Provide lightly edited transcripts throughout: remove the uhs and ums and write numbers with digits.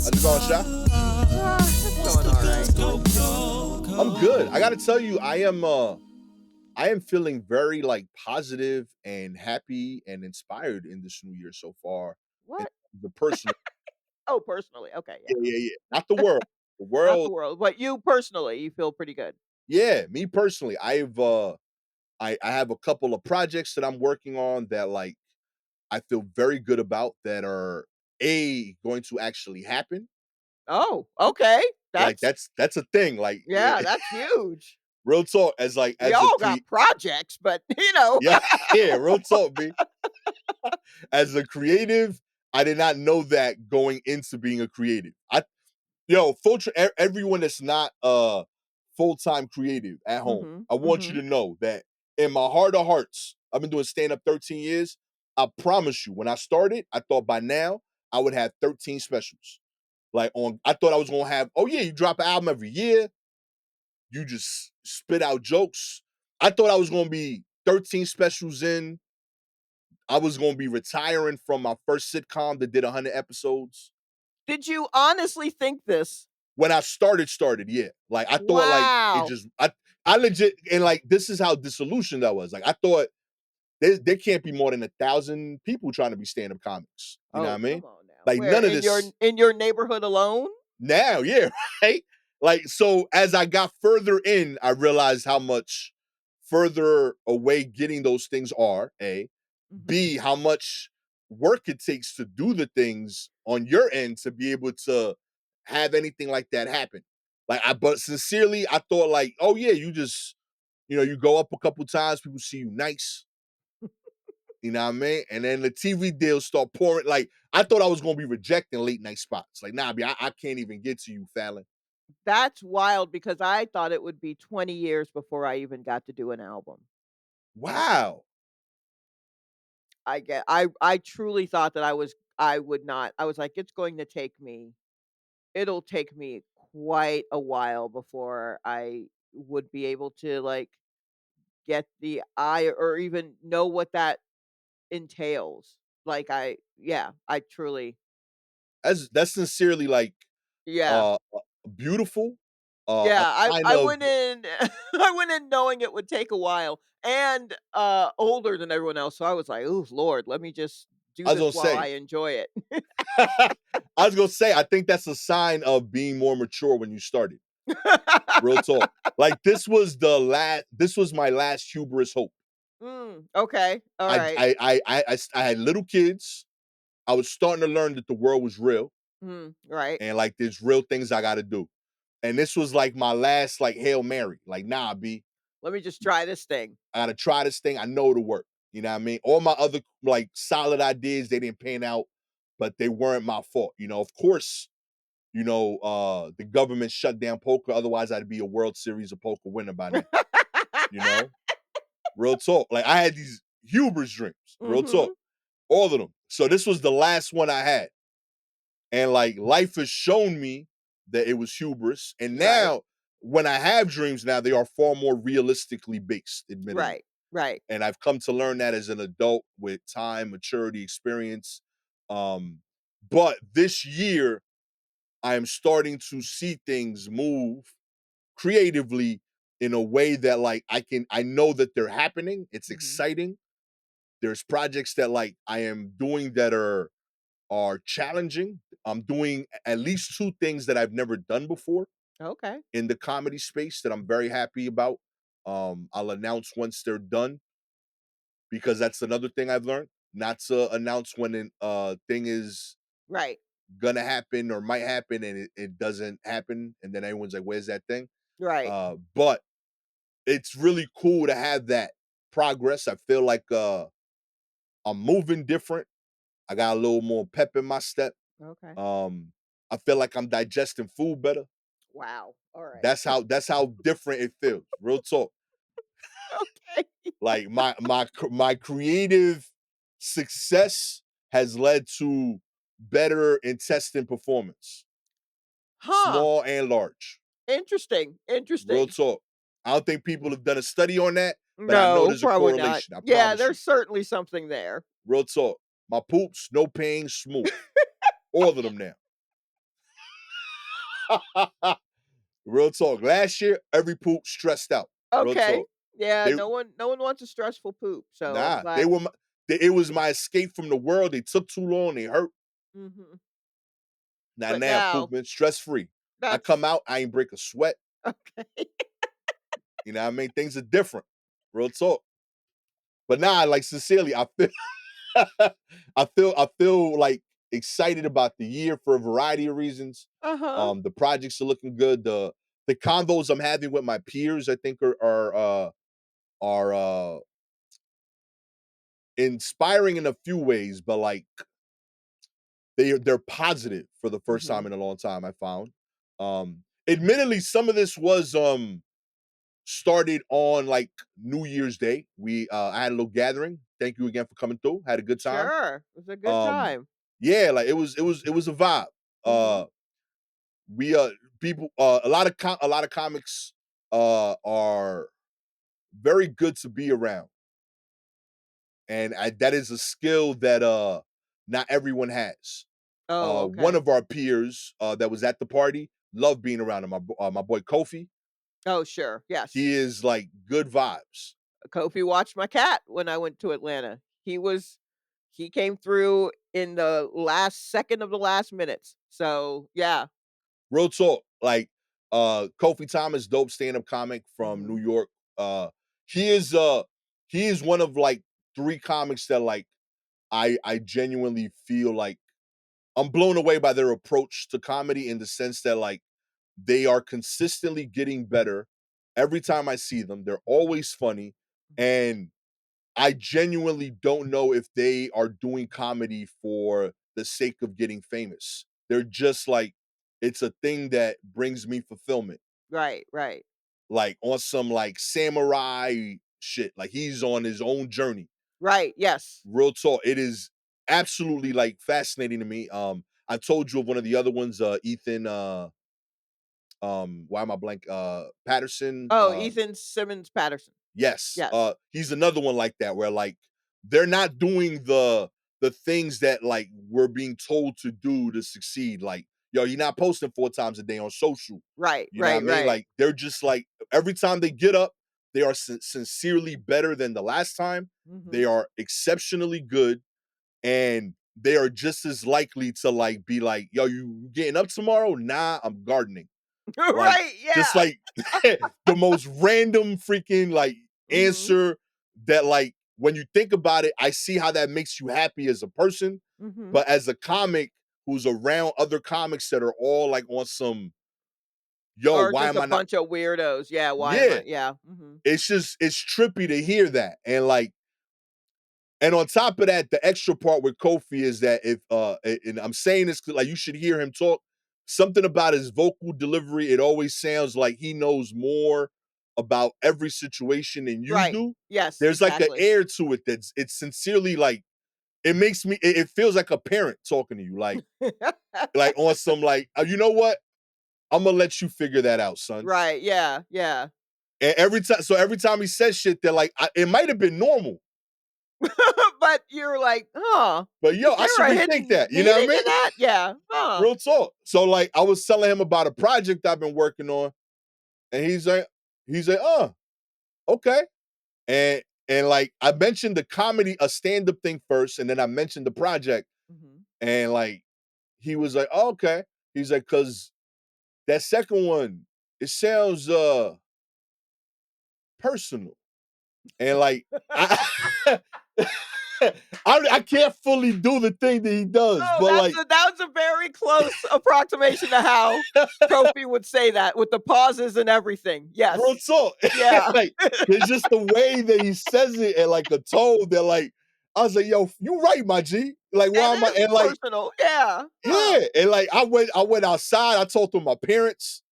How's it going, Sha? It's going all right. How are you doing? I'm good. I gotta tell you, I am feeling very like positive and happy and inspired in this new year so far. And What? the personal, Oh, personally. Okay, yeah, yeah. yeah, yeah. Not the world. The Not the world, world, but you personally, you feel pretty good. yeah, me personally. I have a couple of projects that I'm working on that like I feel very good about that are going to actually happen. Oh, okay. Like That's that's a thing. Like yeah, that's huge. real talk as like We as a all got projects, but yeah, yeah, real talk, B. As a creative, I did not know that going into being a creative. Everyone that's not full-time creative at home, Mhm. I want you Mhm. to know that in my heart of hearts, I've been doing stand-up 13 years. I promise you, when I started, I thought by now I would have 13 specials. I thought I was gonna have, oh yeah, you drop an album every year, you just spit out jokes. I thought I was gonna be 13 specials in. I was gonna be retiring from my first sitcom that did 100 episodes. Did you honestly think this? When I started, yeah. Like I thought, like it Wow. just, I legit, and like this is how disillusioned I was. Like I thought there can't be more than 1,000 people trying to be stand up comics. You know what I Oh, mean? come on now. Like Where none of this in your neighborhood alone? now, yeah, right. Like so, as I got further in, I realized how much further away getting those things are. A, Mhm. B, how much work it takes to do the things on your end to be able to have anything like that happen. But sincerely, I thought like, oh yeah, you just, you go up a couple times, people see you nice, you know what I mean? And then the TV deals start pouring. Like, I thought I was gonna be rejecting late night spots. Like, nah, I can't even get to you, Fallon. That's wild because I thought it would be 20 years before I even got to do an album. Wow. I truly thought that I would not. I was like, it'll take me quite a while before I would be able to, like, get the eye or even know what that entails. Like, I truly That's sincerely like yeah. uh beautiful. A Yeah, sign I of went in I went in knowing it would take a while and, older than everyone else, so I was like, "Ooh, Lord, let me just do I was this gonna while I say. enjoy it." I was gonna say, I think that's a sign of being more mature when you started. Real talk. Like this was my last hubris hope. Okay, alright. I had little kids. I was starting to learn that the world was real Right. and like there's real things I gotta do. And this was like my last like Hail Mary. Like, nah, B, Let me just try this thing. I gotta try this thing. I know it'll work. You know what I mean? All my other like solid ideas, they didn't pan out, but they weren't my fault. Of course, the government shut down poker. Otherwise, I'd be a World Series of poker winner by now. You know, real talk. Like I had these hubris dreams. Real talk, Mhm. all of them. So this was the last one I had, and like life has shown me that it was hubris. And Right. now, when I have dreams, now they are far more realistically based, admittedly. Right. Right. And I've come to learn that as an adult with time, maturity, experience. Um, but this year, I am starting to see things move creatively in a way that like I know that they're happening. It's Mhm. exciting. There's projects that like I am doing that are challenging. I'm doing at least two things that I've never done before Okay. in the comedy space that I'm very happy about. I'll announce once they're done because that's another thing I've learned. Not to announce when an thing is Right. gonna happen or might happen and it doesn't happen, and then everyone's like, "Where's that thing?" Right. But it's really cool to have that progress. I feel like I'm moving different. I got a little more pep in my step. Okay. Um, I feel like I'm digesting food better. Wow. Alright. That's how different it feels. Real talk. Okay. Like my creative success has led to better intestine performance, Huh. small and large. Interesting. Real Interesting. talk. I don't think people have done a study on that, but I know No, there's a probably not. correlation. I Yeah, promise you. there's certainly something there. Real talk. My poops, no pain, smooth. All of them now. Real talk. Last year, every poop stressed out. Real Okay. talk. Yeah, They no one wants a stressful poop, so I'm nah, they glad. were my, it was my escape from the world. They took too long. They hurt. Mhm. But Now now pooping stress free. I come that's out, I ain't break a sweat. okay. You know what I mean? Things are different. Real talk. But nah, like sincerely, I feel I feel like excited about the year for a variety of reasons. Uh-huh. The projects are looking good. The convos I'm having with my peers, I think are inspiring in a few ways, but like they're positive for the first time Mhm. in a long time, I found. Admittedly, some of this was started on like New Year's Day. I had a little gathering. Thank you again for coming through. Had a good time. Sure. It was a good Um, time. yeah, like it was a vibe. Mhm. We people a lot of comics are very good to be around. And that is a skill that not everyone has. Oh, One okay. of our peers that was at the party loved being around him. My boy Kofi, Oh, sure. he Yes. is like good vibes. Kofi watched my cat when I went to Atlanta. He came through in the last second of the last minutes. So, yeah. Real talk. Like Kofi Thomas, dope stand-up comic from New Mhm. York. He is uh he is one of like three comics that like I genuinely feel like I'm blown away by their approach to comedy in the sense that like they are consistently getting better every time I see them. They're always funny. Mhm. And I genuinely don't know if they are doing comedy for the sake of getting famous. They're just like, it's a thing that brings me fulfillment. Right, right. Like on some like samurai shit. Like he's on his own journey. Right, yes. Real talk. It is absolutely like fascinating to me. I told you of one of the other ones, Ethan why am I blank? Patterson. Oh, Ethan Simmons Patterson. Yes. Yes. He's another one like that where like they're not doing the things that like we're being told to do to succeed. Like, yo, you're not posting 4 times a day on social. Right, You know what I right, mean? right. Like they're just like every time they get up, they are sincerely better than the last time. They Mhm. are exceptionally good and they are just as likely to like be like, yo, you getting up tomorrow? Nah, I'm gardening. Like, Right, just yeah. like the most random freaking like Mhm. answer that like when you think about it, I see how that makes you happy as a person. Mhm. But as a comic who's around other comics that are all like on some, yo, Or why just am a I not? bunch of weirdos. Yeah, why am Yeah, I yeah. Mhm. it's trippy to hear that. And like, and on top of that, the extra part with Kofi is that if and I'm saying this 'cause, like you should hear him talk. Something about his vocal delivery, it always sounds like he knows more about every situation than you Right. do. Yes, There's like an exactly. air to it that's it's sincerely like it makes me it feels like a parent talking to you, like on some like, you know what? I'm gonna let you figure that out, son. Right, yeah, yeah. And every time he says shit, they're like, it might have been normal, But you're like, "Huh, but yo, is I there should a rethink hidden that. You know meaning what I in mean? that?" Yeah, huh. Real talk. So like I was telling him about a project I've been working on, and he's like, okay. And like I mentioned the comedy, a stand-up thing first, and then I mentioned the project, Mhm. and like he was like, oh, okay. He's like, cause that second one, it sounds personal. And like I I can't fully do the thing that he does, Oh, but like that was a very close approximation to how Kofi would say that with the pauses and everything. real Yes. talk. Yeah. Like, it's just the way that he says it and like a tone that like I was like, yo, you right, my G. Like, why am I? It is And like, personal. Yeah. yeah. Huh. And like I went outside, I talked to my parents,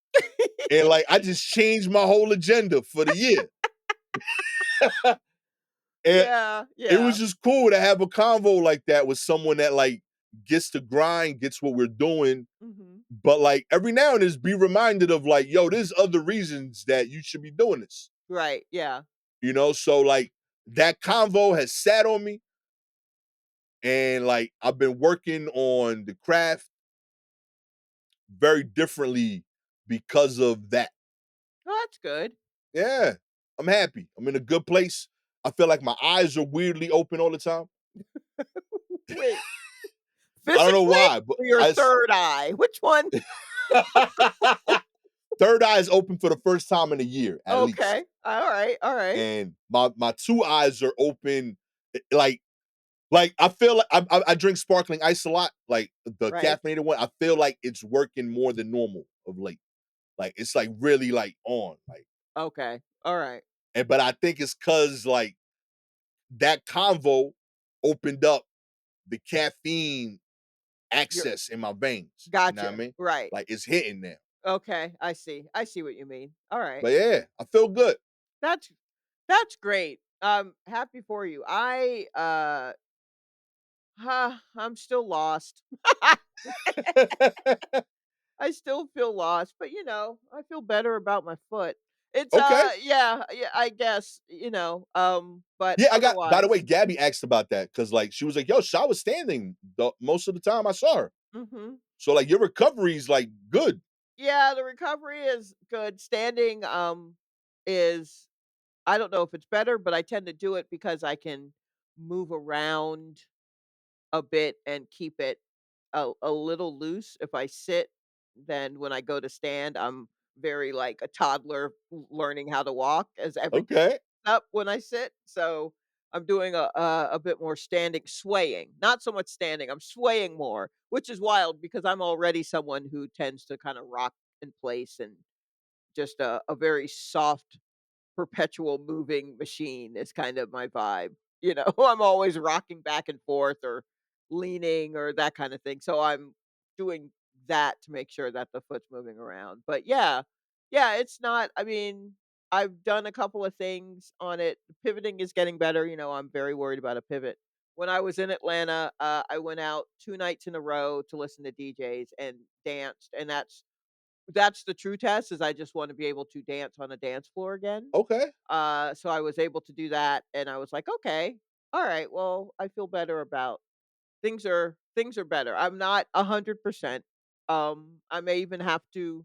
and like I just changed my whole agenda for the year. And Yeah, it was yeah. just cool to have a convo like that with someone that like gets the grind, gets what we're doing. Mhm. But like every now and then be reminded of like, yo, there's other reasons that you should be doing this. Right, yeah. So like that convo has sat on me, and like I've been working on the craft very differently because of that. Oh, that's good. Yeah, I'm happy. I'm in a good place. I feel like my eyes are weirdly open all the time. Wait, I don't know physically why, but or your I s 3rd eye? Which one? third eye is open for the first time in a year, at least. Okay. Alright, alright. And my two eyes are open, like I feel like I drink sparkling ice a lot, like the Right. caffeinated one. I feel like it's working more than normal of late. Like it's like really like on, like, Okay. Alright. and but I think it's cause like that convo opened up the caffeine You're access in my veins. You know what I gotcha. mean? Right. Like it's hitting now. Okay, I see. I see what you mean. Alright. But yeah, I feel good. That's that's great. Happy for you. I'm still lost. I still feel lost, but, I feel better about my foot. It's, Okay. yeah, yeah, I guess, but Yeah, I got by the way, otherwise. Gabby asked about that because like she was like, yo, Shaw was standing the most of the time I saw her. Mhm. So like your recovery's like good. Yeah, the recovery is good. Standing, is I don't know if it's better, but I tend to do it because I can move around a bit and keep it a little loose. If I sit, then when I go to stand, I'm very like a toddler learning how to walk as everything Okay. up when I sit. So I'm doing a bit more standing, swaying, not so much standing. I'm swaying more, which is wild because I'm already someone who tends to kind of rock in place and just a very soft perpetual moving machine is kind of my vibe. I'm always rocking back and forth or leaning or that kind of thing. So I'm doing that to make sure that the foot's moving around. But yeah, yeah, it's not, I mean, I've done a couple of things on it. Pivoting is getting better. I'm very worried about a pivot. When I was in Atlanta, I went out 2 nights in a row to listen to DJs and danced, and that's the true test. Is I just want to be able to dance on a dance floor again. Okay. So I was able to do that, and I was like, "Okay, all right, well, I feel better about things are better." I'm not 100%. I may even have to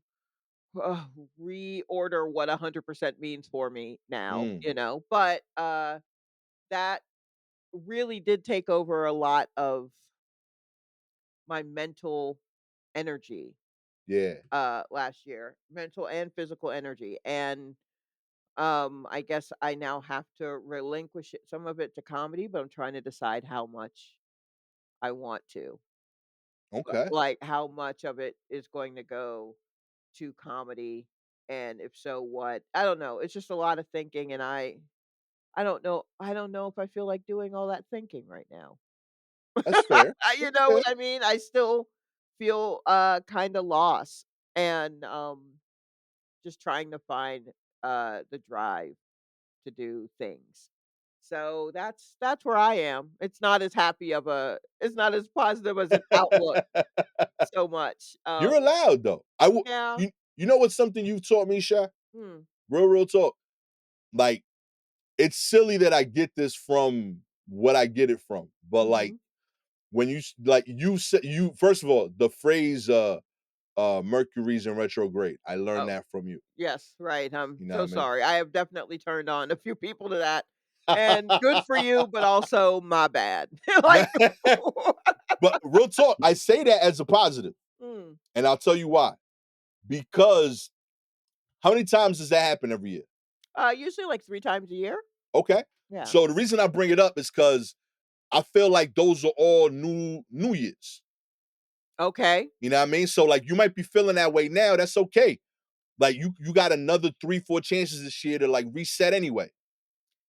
uh, reorder what 100% means for me now, Mm, but that really did take over a lot of my mental energy yeah. last year, mental and physical energy, and I guess I now have to relinquish some of it to comedy, but I'm trying to decide how much I want to. Okay. Like how much of it is going to go to comedy, and if so, what? I don't know. It's just a lot of thinking, and I don't know if I feel like doing all that thinking right now. That's fair. You That's know fair. what I mean? I still feel kind of lost, and just trying to find the drive to do things. So that's where I am. It's not as positive as an outlook so much. You're allowed though. Yeah. You know what's something you've taught me, Sha? Hmm. Real talk. Like it's silly that I get this from what I get it from, but like Mhm. when like you said, you first of all the phrase Mercury's in retrograde. I learned Oh, that from you. yes, right. I'm You know so what I mean? sorry. I have definitely turned on a few people to that. And good for you, but also my bad. Like But real talk, I say that as a positive, Mm. and I'll tell you why. Because how many times does that happen every year? Usually like 3 times a year. Okay. Yeah. So the reason I bring it up is because I feel like those are all New Year's. Okay. You know what I mean? So like you might be feeling that way now. That's okay. Like you got another 3, 4 chances this year to like reset anyway.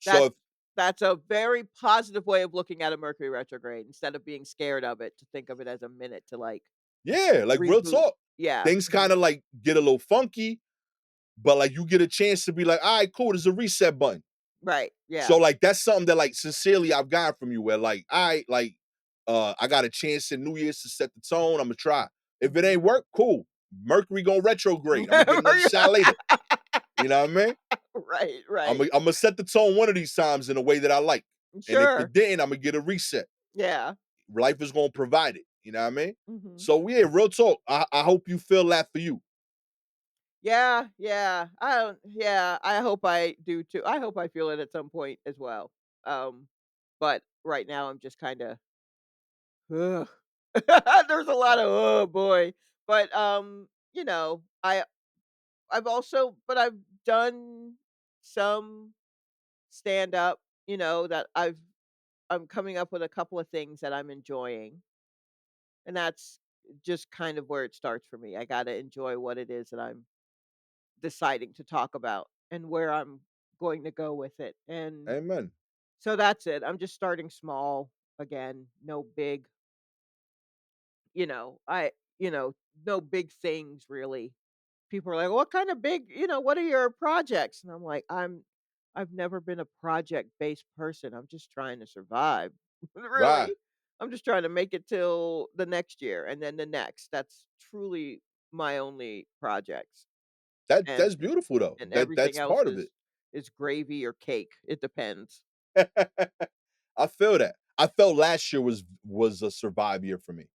So That's if that's a very positive way of looking at a Mercury retrograde instead of being scared of it, to think of it as a minute to, like, yeah, like real reboot. talk, Yeah. things kind Mhm. of like get a little funky, but like you get a chance to be like, all right, cool. There's a reset button. Right. So Yeah. like that's something that like sincerely I've gotten from you where like, I like I got a chance in New Year's to set the tone. I'm gonna try. If it Mhm. ain't work, cool. Mercury gonna retrograde. I'm gonna get another shot later. You know what I mean? Right, I'm right. gonna I'm gonna set the tone one of these times in a way that I like. And if Sure. it didn't, I'm gonna get a reset. Yeah. Life is gonna provide it. You know what I mean? Mhm. So yeah, real talk. I hope you feel that for you. Yeah, yeah. I don't yeah, I hope I do too. I hope I feel it at some point as well. Um, but right now I'm just kinda, ugh. There's a lot of, "Oh, boy." But, I've done some stand up, that I'm coming up with a couple of things that I'm enjoying, and that's just kind of where it starts for me. I gotta enjoy what it is that I'm deciding to talk about and where I'm going to go with it, and Amen. so that's it. I'm just starting small again, no big, you know, I you know, no big things really. People are like, "What kind of what are your projects?" And I'm like, I've never been a project-based person. I'm just trying to survive." Right. Really. I'm just trying to make it till the next year and then the next. That's truly my only projects. And That's beautiful though. everything That's else part of it. is gravy or cake. It depends. I feel that. I felt last year was a survive year for me.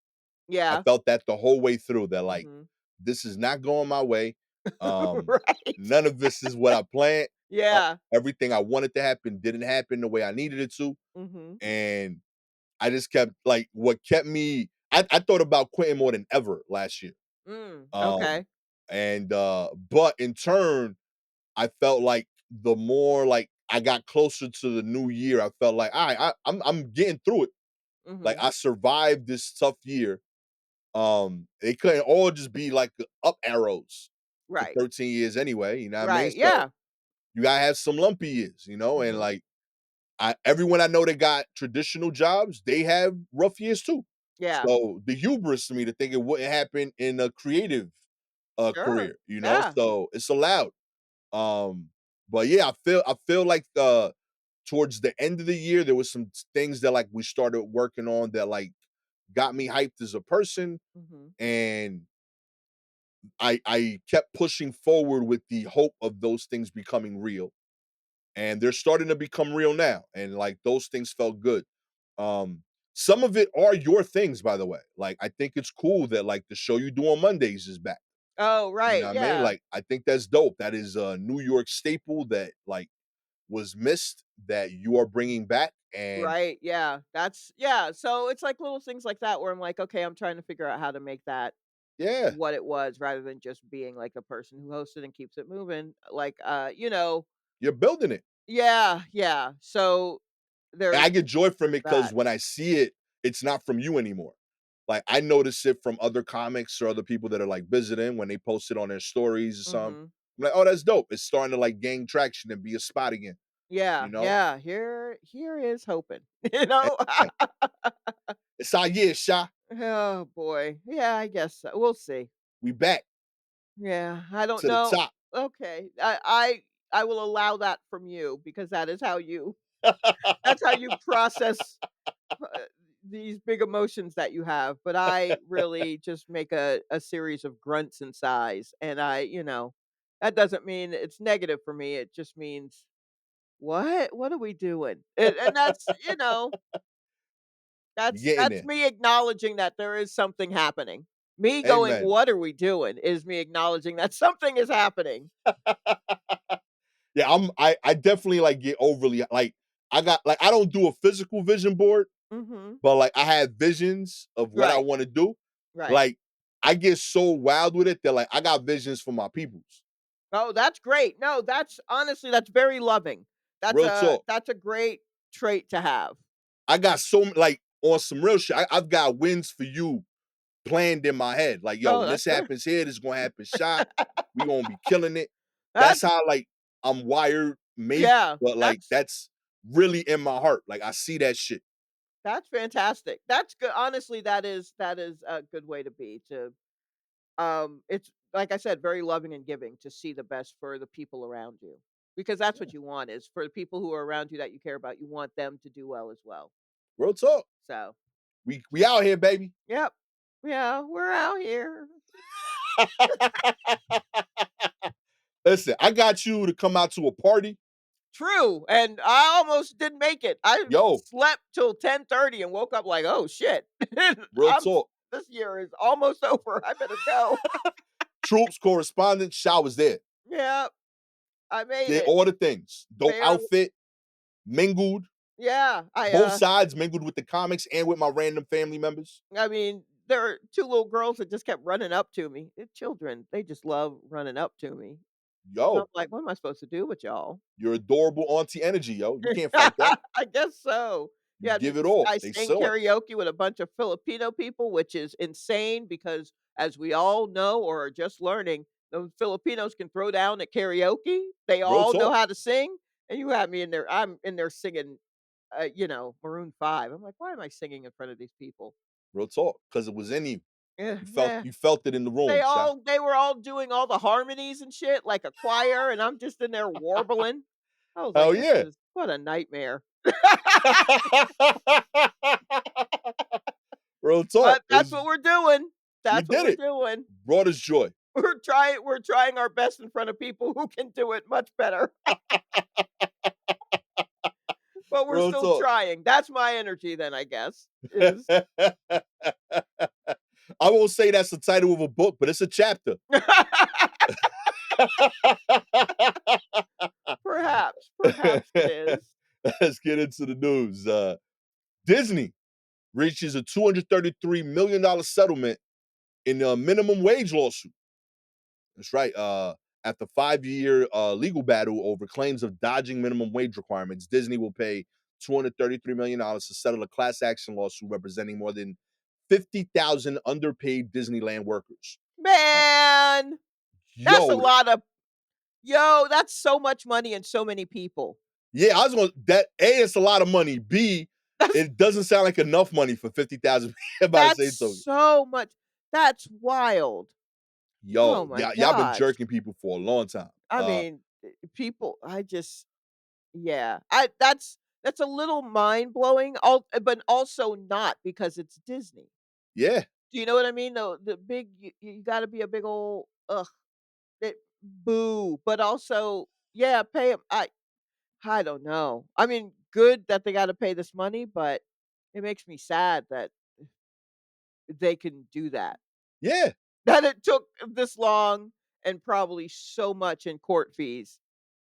I Yeah. felt that the whole way through that like Mhm. this is not going my way. Right. None of this is what I planned. Uh, Yeah. Everything I wanted to happen didn't happen the way I needed it to. Mhm. And I just kept like what kept me I thought about quitting more than ever last year. Um Okay. and but in turn, I felt like the more like I got closer to the new year, I felt like I'm getting through it. Like Mhm. I survived this tough year. It couldn't all just be like up arrows for Right. 13 years anyway, you know what I mean? Right. So Yeah. you gotta have some lumpy years, and Mhm. like I everyone I know that got traditional jobs, they have rough years too. Yeah. So the hubris to me to think it wouldn't happen in a creative Sure. career, Yeah. so it's allowed. Um, but yeah, I feel like towards the end of the year, there was some things that like we started working on that like got me hyped as a person, Mhm. and I kept pushing forward with the hope of those things becoming real. And they're starting to become real now. And like those things felt good. Um, some of it are your things, by the way. Like I think it's cool that like the show you do on Mondays is back. Oh, You know right. what I mean? Yeah. Like I think that's dope. That is a New York staple that like was missed that you are bringing back. And Right. Yeah. Yeah. So it's like little things like that where I'm like, okay, I'm trying to figure out how to make that yeah, what it was rather than just being like a person who hosts it and keeps it moving. Like, you're building it. yeah, yeah. So And there's I get joy from it because that. when I see it, it's not from you anymore. Like I notice it from other comics or other people that are like visiting when they post it on their stories or something. Mhm. I'm like, oh, that's dope. It's starting to like gain traction and be a spot again, you Yeah. know? Yeah. Here is hoping. You know? Hey, it's our year, Sha. Oh boy. Yeah, I guess so. We'll see. We back Yeah, I don't to the know. top. Okay. I will allow that from you because that's how you process these big emotions that you have, but I really just make a series of grunts and sighs, and that doesn't mean it's negative for me, it just means, "What? What are we doing?" And that's, You that's getting that's there. me acknowledging that there is something happening. Me going, Amen. "What are we doing?" is me acknowledging that something is happening. Yeah, I definitely like get overly like I got like I don't do a physical vision board, Mhm. but like I have visions of what I Right, want to do. right. Like I get so wild with it that like I got visions for my peoples. Oh, that's great. No, that's very loving. Real talk. That's a great trait to have. I got like on some real shit. I've got wins for you planned in my head. Like, yo, Oh, when that's this good. happens here, this is gonna happen shot. We gonna be killing it. That's That's how like I'm wired, maybe, yeah, but like that's really in my heart. Like I see that shit. that's fantastic. That's good. Honestly, that is a good way to be it's like I said, very loving and giving to see the best for the people around you. Because that's what you want is for the people who are around you that you care about, you want them to do well as well. Real talk. So, We out here, baby. yep. Yeah, we're out here. Listen, I got you to come out to a party. True, and I almost didn't make it. I Yo, slept till 10:30 and woke up like, "Oh, shit. real I'm talk. this year is almost over. I better go." troops, correspondence, showers there. Yep, I made Did it. all the things. Dope Fair outfit, mingled, yeah, both sides, mingled with the comics and with my random family members. I mean, there are 2 little girls that just kept running up to me. They're children, they just love running up to me. And I'm Yo, like, "What am I supposed to do with y'all?" your adorable auntie energy, yo. You can't fight that. I guess so. You Yeah, give it all. I They sang saw it. karaoke with a bunch of Filipino people, which is insane because as we all know or are just learning, the Filipinos can throw down at karaoke. They Real all know talk. how to sing, and you have me in there I'm in there singing, Maroon 5. I'm like, "Why am I singing in front of these people?" Real talk. Because it was in you. Yeah, You felt yeah. you felt it in the room, Sha. They were all doing all the harmonies and shit like a choir, and I'm just in there warbling. I was like, Hell "This yeah. is what a nightmare." Real talk. But that's what we're doing. You That's what did we're it. doing. Brought us joy. We're trying our best in front of people who can do it much better, but we're Real still talk. trying. That's my energy then, I guess, is I won't say that's the title of a book, but it's a chapter. Perhaps it is. Let's get into the news. Disney reaches a $233 million settlement in a minimum wage lawsuit. That's right. After 5-year legal battle over claims of dodging minimum wage requirements, Disney will pay $233 million to settle a class action lawsuit representing more than 50,000 underpaid Disneyland workers. Uh, Man, that's a yo, lot of that's so much money and so many people. yeah, I was going that A, it's a lot of money. B, That's it doesn't sound like enough money for 50,000 by the same that's token. so much. That's wild. Oh Yo, my y'all been gosh. jerking people for a long time. I mean, people I just yeah. I that's a little mind-blowing, but also not because it's Disney. Yeah, Do you know what I mean? The big you gotta be a big old ugh, it boo, but also, yeah, pay 'em I don't know. I mean, good that they gotta pay this money, but it makes me sad that they can do that. yeah, That it took this long and probably so much in court fees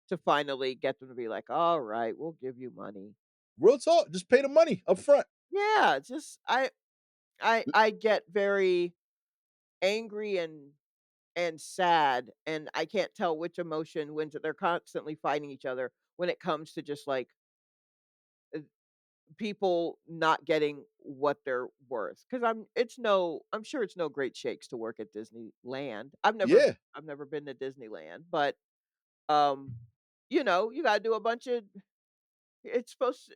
to finally get them to be like, "Alright, we'll give you money." real talk. Just pay the money up front. Yeah, just I get very angry and sad, and I can't tell which emotion wins. They're constantly fighting each other when it comes to just like uh, people not getting what they're worth. Because I'm sure it's no great shakes to work at Disneyland. Yeah, I've never been to Disneyland, but um, you got to do a bunch of. It's supposed to,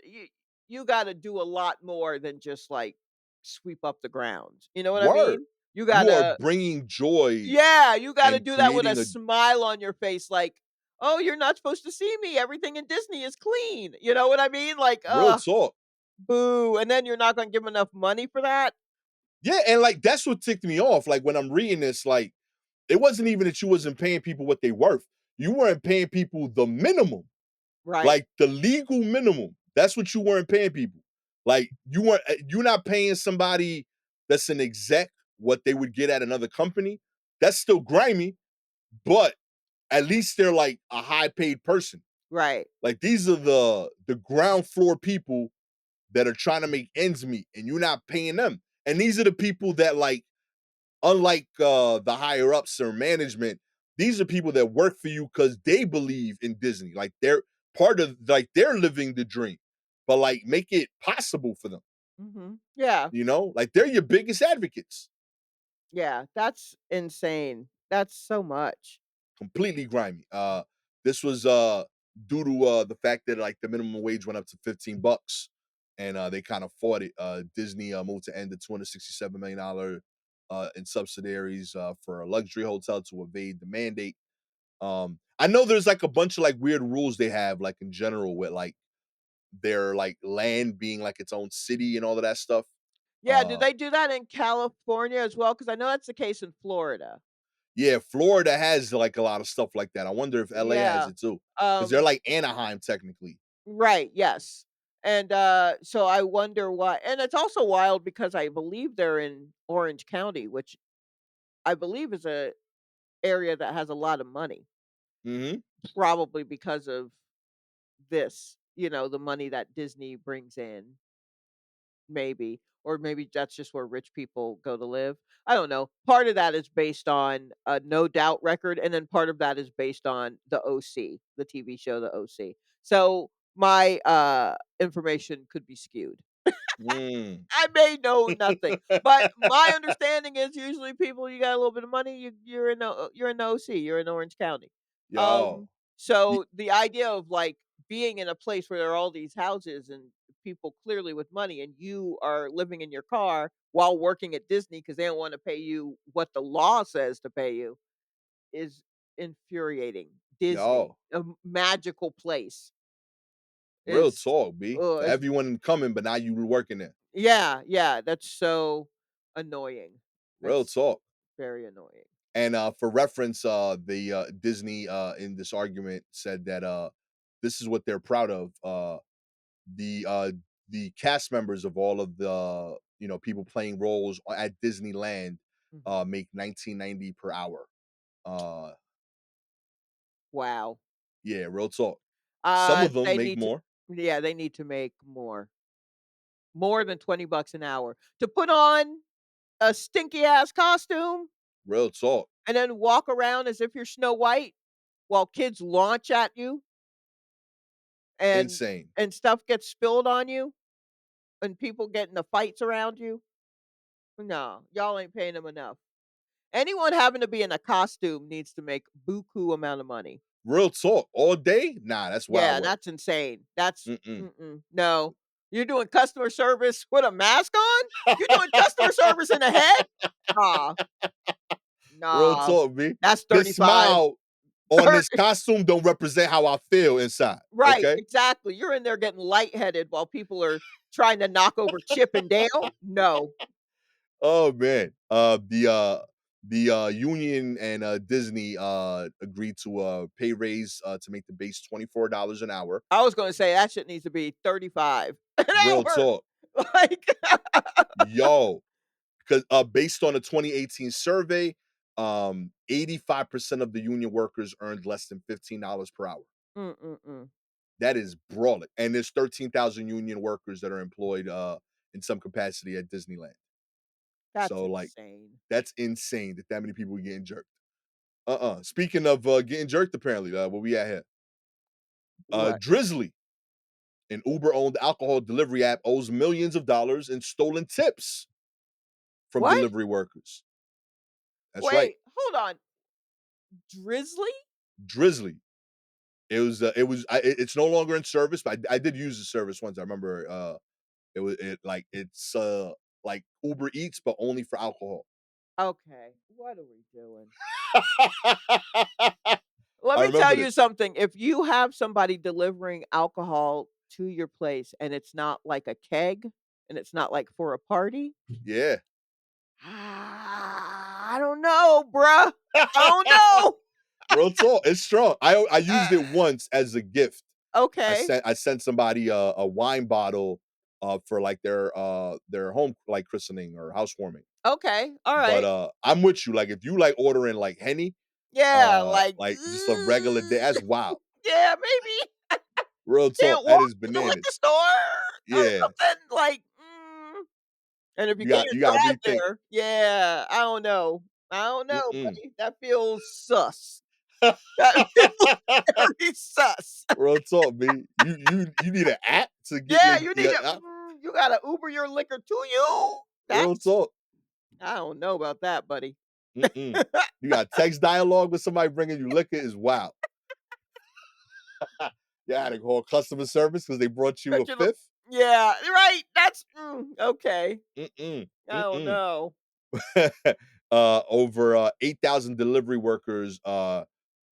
you got to do a lot more than just like sweep up the grounds. You know what I word. mean? You You are gotta bringing joy Yeah, you gotta and do that with a creating a smile on your face, like, "Oh, you're not supposed to see me, everything in Disney is clean." You know what I mean? Like, real talk. boo, and then you're not gonna give 'em enough money for that? Yeah, and like that's what ticked me off. Like when I'm reading this, like it wasn't even that you wasn't paying people what they worth. You weren't paying people the minimum, Right, like the legal minimum. That's what you weren't paying people. Like you weren't you're not paying somebody that's an exec what they would get at another company. That's still grimy, but at least they're like a high paid person. right, Like these are the ground floor people that are trying to make ends meet and you're not paying them. And these are the people that like unlike the higher ups or management, these are people that work for you because they believe in Disney. Like they're part of like they're living the dream, but like make it possible for them, mhm. Yeah, you know? Like they're your biggest advocates. yeah, that's insane. That's so much. Completely grimy. This was due to the fact that like the minimum wage went up to $15 and they kind of fought it. Disney moved to end the $267 million in subsidiaries for a luxury hotel to evade the mandate. I know there's like a bunch of like weird rules they have, like in general, with like their like land being like its own city and all of that stuff. Yeah, do Uh they do that in California as well? Because I know that's the case in Florida. yeah, Florida has like a lot of stuff like that. I wonder if LA has Yeah, it too. Because they're um like Anaheim technically. right, yes. And, so I wonder why and it's also wild because I believe they're in Orange County, which I believe is a area that has a lot of money, Mhm. probably because of this, the money that Disney brings in, maybe, or maybe that's just where rich people go to live. I don't know. Part of that is based on a No Doubt record, and then part of that is based on the OC, the TV show The OC. So my information could be skewed. Mm. I may know nothing, but my understanding is usually people, you got a little bit of money, you're in the OC, you're in Orange County. Yo. Um, Y so the idea of like being in a place where there are all these houses and people clearly with money, and you are living in your car while working at Disney because they don't want to pay you what the law says to pay you, is infuriating. Disney, yo. magical place, Real is talk, B. For it's everyone coming, but now you working there. yeah, yeah, that's so annoying. Real That's talk. very annoying. And, for reference, the, Disney, in this argument said that, this is what they're proud of. The, uh, the cast members of all of the, people playing roles at Disneyland, Mhm. make 19.90 per hour. Uh, Wow. yeah, real talk. Some of them They make need to more. yeah, they need to make more than 20 bucks an hour to put on a stinky ass costume Real talk. and then walk around as if you're Snow White while kids launch at you and Insane. stuff gets spilled on you and people get into fights around you. No, y'all ain't paying them enough. Anyone having to be in a costume needs to make buku amount of money. Real talk. All day? Nah, that's wild Yeah, work. that's insane. That's Mm-mm. no. You're doing customer service with a mask on? You're doing customer service in a head? Nah, Real nah. talk, B. That's This 35. smile on this 30. costume don't represent how I feel inside, Right, okay? exactly. You're in there getting lightheaded while people are trying to knock over Chip and Dale? No. Oh, man. Union and, Disney, agreed to a pay raise, to make the base $24 an hour. I was gonna say that shit needs to be 35 an Real hour. talk. Like Yo, because, based on a 2018 survey, 85% of the union workers earned less than $15 per hour. Mm-mm-mm. That is brawling, and there's 13,000 union workers that are employed, in some capacity at Disneyland. That's So, like, insane. that's insane that many people are getting jerked. Speaking of, getting jerked apparently, where we at here? What? Drizly, an Uber-owned alcohol delivery app, owes millions of dollars in stolen tips from What? delivery workers. That's right, Wait, hold on. Drizzly? Drizly. It's no longer in service, but I did use the service once. I remember, like Uber Eats, but only for alcohol. Okay, what are we doing? I Let me tell remember you this. something, if you have somebody delivering alcohol to your place and it's not like a keg, and it's not like for a party, Yeah. I don't know, bruh. I don't know. Real talk. It's strong. I used it Uh, once as a gift. okay, I sent somebody a wine bottle, for like their home like christening or housewarming. okay, But, alright. I'm with you. Like if you like ordering like Henny, Yeah, like, like just a regular day, that's wild. yeah, maybe Real talk. can't That walk is to the liquor bananas. store or Yeah. something, like, and if you can't You gotta drive rethink. there, yeah, I don't know. I don't know, Mm-mm. buddy. That feels sus. That feels very sus. Real talk, B. You need an app to get Yeah, you need your to you gotta Uber your liquor to you? real That's talk. I don't know about that, buddy. Mm-mm. You got text dialogue with somebody bringing you liquor is wild. You had to call customer service because they brought you a Bet you the fifth. yeah, right, that's okay. Mm-mm. I don't Mm-mm. know. Over 8,000 delivery workers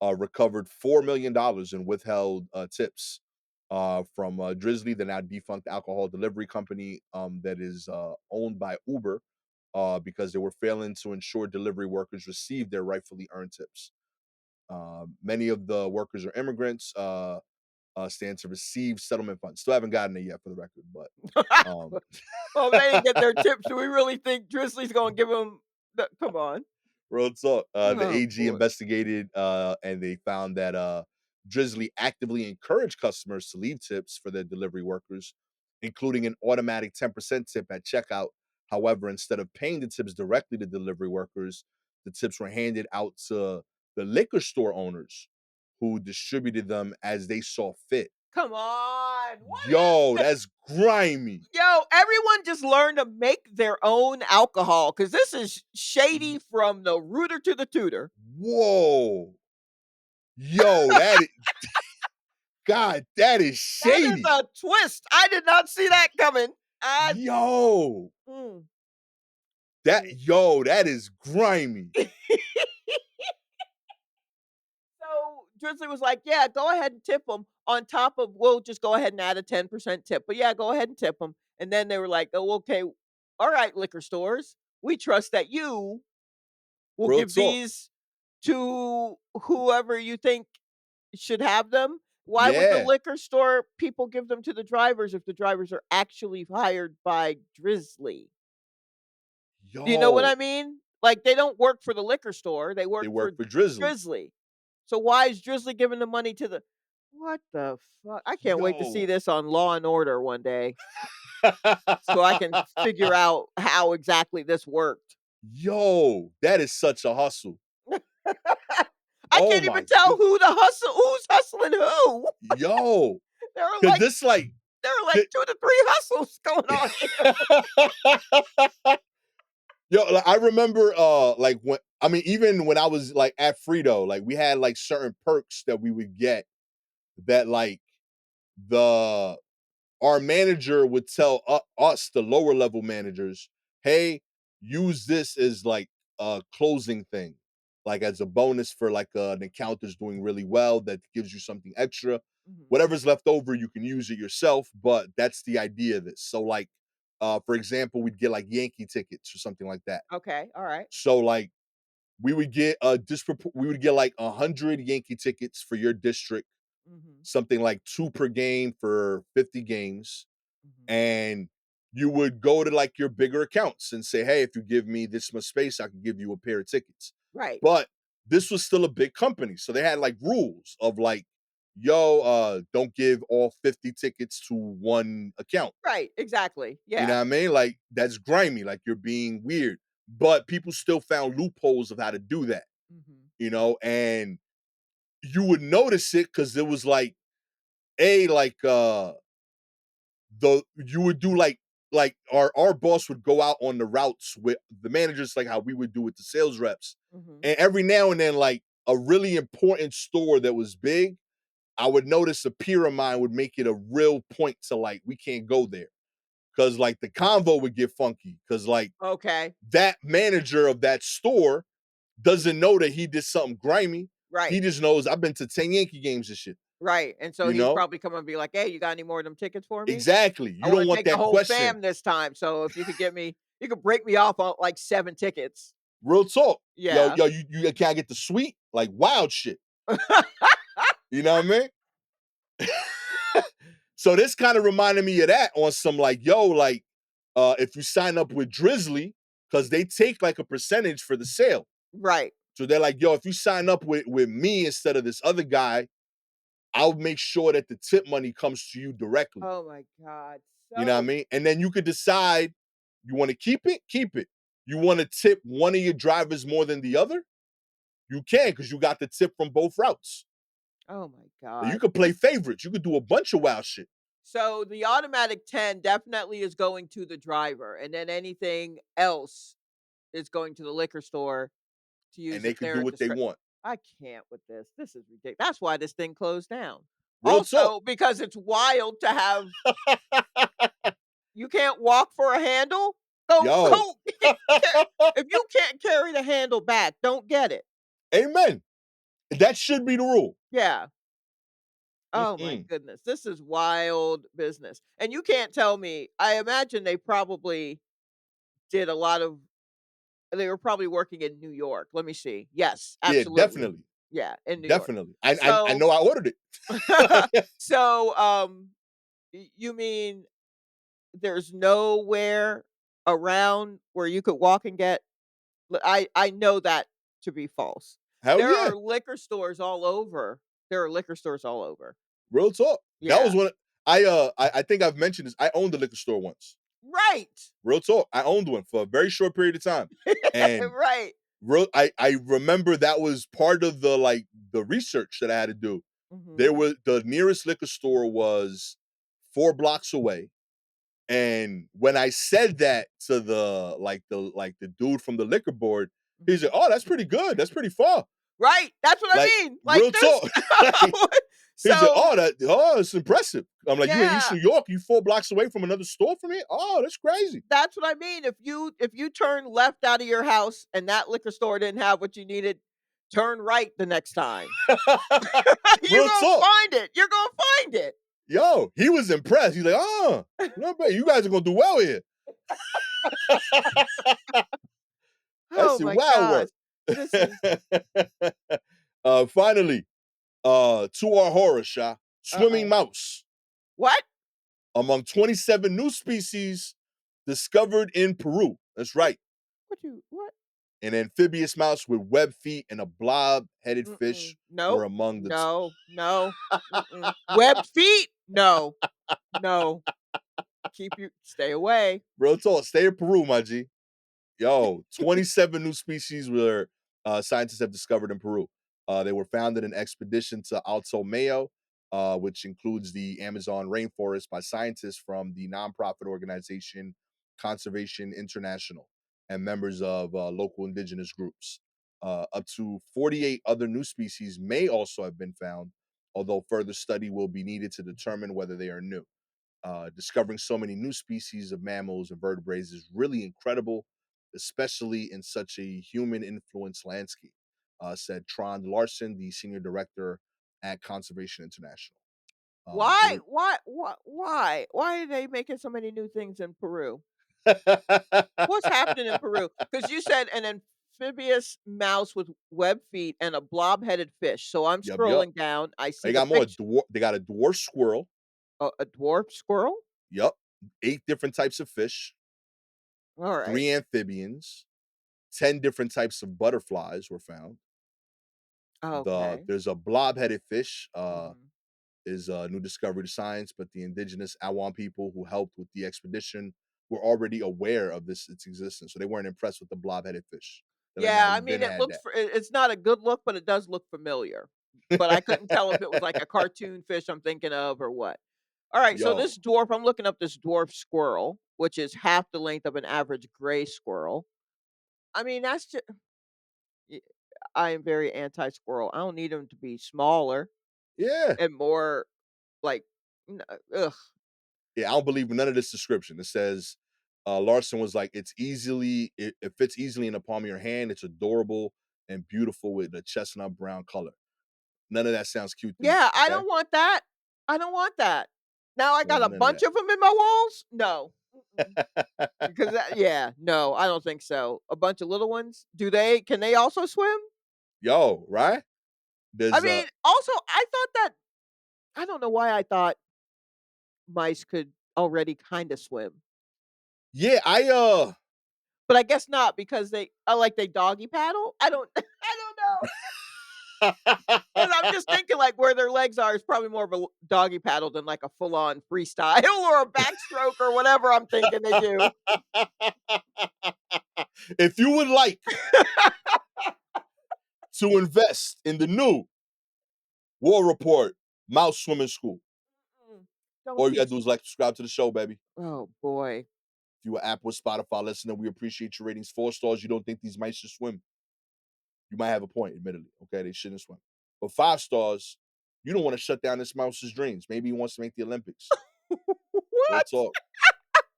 recovered $4 million in withheld tips from Drizly, the now defunct alcohol delivery company that is owned by Uber, because they were failing to ensure delivery workers received their rightfully earned tips. Many of the workers are immigrants, stand to receive settlement funds. Still haven't gotten it yet for the record, but um, Well, if they didn't get their tips, do we really think Drizzly's gonna give them the come on. Real talk. The Oh, AG boy. investigated, and they found that Drizly actively encouraged customers to leave tips for their delivery workers, including an automatic 10% tip at checkout. However, instead of paying the tips directly to delivery workers, the tips were handed out to the liquor store owners who distributed them as they saw fit. Come on. What Yo, is that's grimy. Yo, everyone just learn to make their own alcohol because this is shady from the rooter to the tutor. Whoa. Yo, God, that is That is shady. a twist. I did not see that coming. I Yo, mm, mm. that is grimy. So Drizzly was like, "Yeah, go ahead and tip them. On top of, we'll just go ahead and add a 10% tip. But yeah, go ahead and tip them." And then they were like, "Oh, okay. All right, liquor stores. We trust that you will Real give talk. these to whoever you think should have them." Why would the Yeah. liquor store people give them to the drivers if the drivers are actually hired by Drizzly? Do you know what Yo, I mean? Like, they don't work for the liquor store, they they work for work for Drizly. Drizzly. So why is Drizzly giving the money to the what the fuck? I can't wait to see Yo. this on Law& and Order one day so I can figure out how exactly this worked. Yo, that is such a hustle. I Oh can't even my tell good. who's hustling who. Yo, There are 'cause like this like there are like thi 2 to 3 hustles going on here. Yo, like, I remember, like, when I mean, even when I was, like, at Frito, like, we had, like, certain perks that we would get that, like, the our manager would tell us, the lower level managers, "Hey, use this as like a closing thing, like as a bonus for like an account that's doing really well that gives you something extra. Mhm. Whatever's left over, you can use it yourself, but that's the idea of this." So, like, for example, we'd get like Yankee tickets or something like that. Okay, alright. So, like, we would get like 100 Yankee tickets for your district, Mhm, something like two per game for 50 games, mhm. and you would go to like your bigger accounts and say, "Hey, if you give me this much space, I can give you a pair of tickets." Right, But this was still a big company, so they had like rules of like, "Yo, don't give all 50 tickets to one account." right, exactly, You know yeah. what I mean? Like that's grimy, like you're being weird. But people still found loopholes of how to do that, Mhm. and you would notice it because it was like a like the you would do like our boss would go out on the routes with the managers like how we would do with the sales reps. Mhm. And every now and then, like a really important store that was big, I would notice a peer of mine would make it a real point to like, we can't go there. Cause like the convo would get funky. Cause like Okay, that manager of that store doesn't know that he did something grimy. He right, just knows I've been to 10 Yankee games and shit, right, and so you he'd know? probably come and be like, "Hey, you got any more of them tickets for me? Exactly. I You wanna don't want take the that whole question. fam this time, so if you could get me you could break me off on, like, 7 tickets." Real talk. Yo, Yeah. yo, you can't get the suite, like wild shit. You know what I mean? So this kind of reminded me of that on some like, yo, like, if you sign up with Drizly, because they take like a percentage for the sale. Right. So they're like, yo, if you sign up with me instead of this other guy, I'll make sure that the tip money comes to you directly. Oh my god, You know what I so mean? And then you could decide you want to keep it, keep it. You want to tip one of your drivers more than the other? You can because you got the tip from both routes. oh my You god. could play favorites. You could do a bunch of wild shit, So the automatic 10 definitely is going to the driver, and then anything else is going to the liquor store to and use they if could do they're what they discre want. I can't with this. This is ridiculous. That's why this thing closed down. Real talk. Also, because it's wild to have you can't walk for a handle? Yo, Go if you can't carry the handle back, don't get it. amen. That should be the rule. Yeah. Oh my Mm-mm. goodness. This is wild business. And you can't tell me I imagine they probably did a lot of they were probably working in New York. Let me see. Yes, Yeah, absolutely. definitely, Yeah, in New York. definitely. I So know I ordered it. so, you mean there's nowhere around where you could walk and get I know that to be false. Hell There yeah. are liquor stores all over. There are liquor stores all over. Real talk. That Yeah. was one. I think I've mentioned this. I owned a liquor store once. Right. Real talk. I owned one for a very short period of time, and Right. I remember that was part of the research that I had to do. There Mhm. was the nearest liquor store was 4 blocks away, and when I said that to the dude from the liquor board, he's like, Mhm. "Oh, that's pretty good. That's pretty far." Right. That's what Like I mean. Like, real there's talk. Like he's like, so, "Oh, it's impressive." I'm like, "You in East yeah. New York? You 4 blocks away from another store from here? Oh, that's crazy." That's what I mean. If you turn left out of your house and that liquor store didn't have what you needed, turn right the next time. You're Real gonna talk. find it. You're gonna find it. Yo, he was impressed. He's like, "Oh, not bad. You guys are gonna do well here." That's Oh the my wild gosh. work. This is Finally, to our horror, Sha. Swimming uh-oh. mouse What? among 27 new species discovered in Peru. That's right. What? An amphibious mouse with webbed feet and a blob-headed Mm-mm. fish were Nope. among the No. No. Mm-mm. Webbed feet? No. No. Stay away. real talk. Stay in Peru, my G. Yo, 27 new species were scientists have discovered in Peru. They were found in an expedition to Alto Mayo, which includes the Amazon rainforest, by scientists from the nonprofit organization Conservation International and members of local indigenous groups. Up to 48 other new species may also have been found, although further study will be needed to determine whether they are new. Discovering so many new species of mammals and vertebrates is really incredible, especially in such a human influenced landscape, said Trond Larsen, the senior director at Conservation International. Why? They Why are they making so many new things in Peru? What's happening in Peru? Because you said an amphibious mouse with webbed feet and a blob-headed fish. So I'm Yup, yup. scrolling down. I see They the got more. picture. They got a dwarf squirrel. A dwarf squirrel? Yup. 8 different types of fish, All right. 3 amphibians, 10 different types of butterflies were found. Okay. There's a blob-headed fish. Mhm. Is a new discovery to science, but the indigenous Awan people who helped with the expedition were already aware of its existence, so they weren't impressed with the blob-headed fish. They're like, "Nah, Yeah, we I mean, been it had looks that." for it's not a good look, but it does look familiar. But I couldn't tell if it was like a cartoon fish I'm thinking of or what. All right, so Yo, this dwarf, I'm looking up this dwarf squirrel, which is half the length of an average gray squirrel. I mean, that's just I am very anti-squirrel. I don't need them to be smaller yeah, and more like, ugh. yeah. I don't believe none of this description. It says Larson was like, it fits easily in the palm of your hand. It's adorable and beautiful with a chestnut brown color." None of that sounds cute to me. Yeah, I Okay, don't want that. I don't want that. Now I got want a none of bunch that. of them in my walls? No. Mm-mm. Because yeah, no, I don't think so. A bunch of little ones? Can they also swim? Yo, right? I There's mean, also, I thought that I don't know why I thought mice could already kinda swim, yeah, but I guess not because they doggy paddle? I don't I don't know. 'Cause I'm just thinking, like, where their legs are is probably more of a doggy paddle than, like, a full-on freestyle or a backstroke or whatever I'm thinking they do. If you would like to invest in the new War Report Mouse Swimming School, Mm, don't all you gotta teach do is like, subscribe to the show, baby. oh, boy. If you are Apple or Spotify listener, we appreciate your ratings. 4 stars, you don't think these mice should swim. You might have a point, admittedly. Okay, they shouldn't swim. But 5 stars, you don't want to shut down this mouse's dreams. Maybe he wants to make the Olympics. Real What? talk.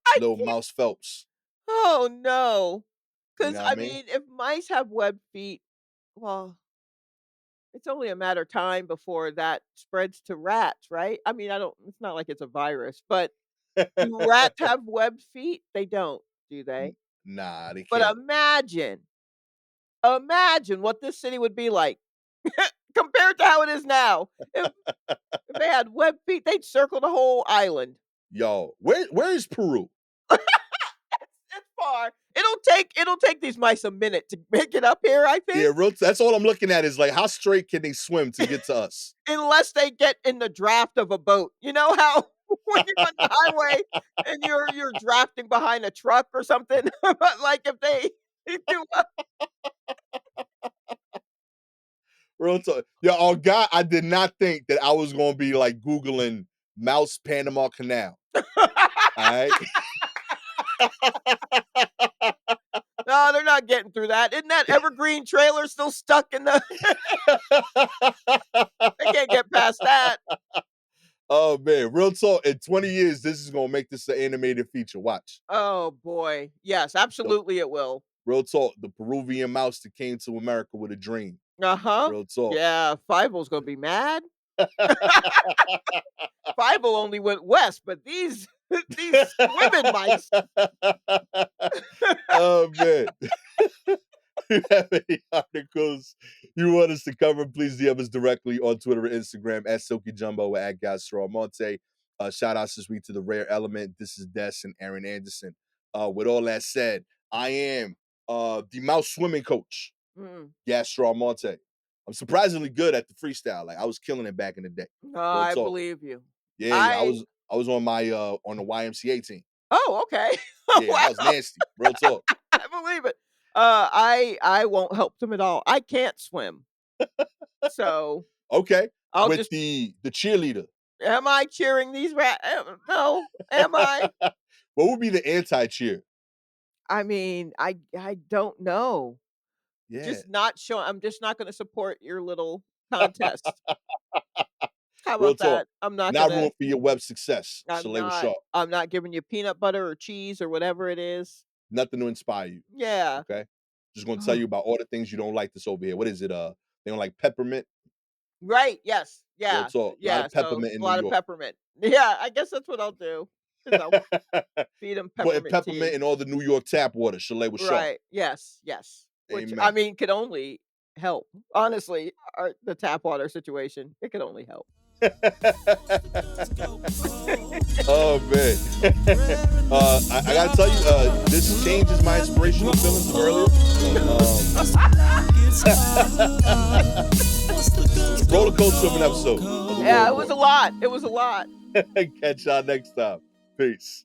I Little can't Mouse Phelps. oh, no. You Because know what I I mean? mean, if mice have webbed feet, well, it's only a matter of time before that spreads to rats, right? I mean, I don't it's not like it's a virus, but do rats have webbed feet? They don't, do they? Nah, they But can't. imagine what this city would be like compared to how it is now. If they had webbed feet, they'd circle the whole island. Yo, where is Peru? It's far. It'll take these mice a minute to make it up here, I Yeah, think. that's all I'm looking at is like how straight can they swim to get to us? Unless they get in the draft of a boat. You know how when you're on the highway and you're drafting behind a truck or something? But, like, if they do Real talk. Yeah, on God, I did not think that I was gonna be like Googling mouse Panama Canal. All right. No, they're not getting through that. Isn't that evergreen trailer still stuck in the they can't get past that. Oh man, real talk. In 20 years, this is gonna make this an animated feature. Watch. Oh, boy. Yes, The absolutely it will. real talk. The Peruvian mouse that came to America with a dream. Uh-huh. Real talk. Yeah, Fievel's gonna be mad. Fievel only went west, but these these swimming mice. Oh man. You have any articles you want us to cover, please DM us directly on Twitter or Instagram at Silky Jumbo or at Gastor Almonte. Shout outs this week to the Rare Element. This is Des and Aaron Anderson. With all that said, I am the mouse swimming coach, Mm. Gastor Almonte. I'm surprisingly good at the freestyle. Like I was killing it back in the day. No, Real I talk. believe you. Yeah, yeah. I I was I was on my on the YMCA team. Oh, okay. Yeah, I was Wow. nasty. Real talk. I believe it. I won't help them at all. I can't swim. So, Okay. I'll With just the cheerleader. am I cheering these no, am I? What would be the anti-cheer? I mean, I don't know. Yeah. Just not show I'm just not gonna support your little contest. How Real about talk. that? I'm not Not gonna room for your web success, Shalewa Sharpe. I'm not giving you peanut butter or cheese or whatever it is. Nothing to inspire you. Yeah. Okay. Just gonna tell you about all the things you don't like that's over here. What is it? They don't like peppermint. Right, yes. Real Yeah, talk. A lot yeah, of so peppermint in a New lot of York. peppermint. Yeah, I guess that's what I'll do, is I'll feed 'em Putting peppermint peppermint tea. in all the New York tap water, Shalewa Sharpe. Right, yes, yes. Which, I Amen. mean, could only help. Honestly, the tap water situation, it could only help. Oh man. I gotta tell you, this changes my inspirational feelings of earlier. Roller coaster of an episode of the Yeah, World it was Boy. a lot, it was a lot. Catch y'all next time. Peace.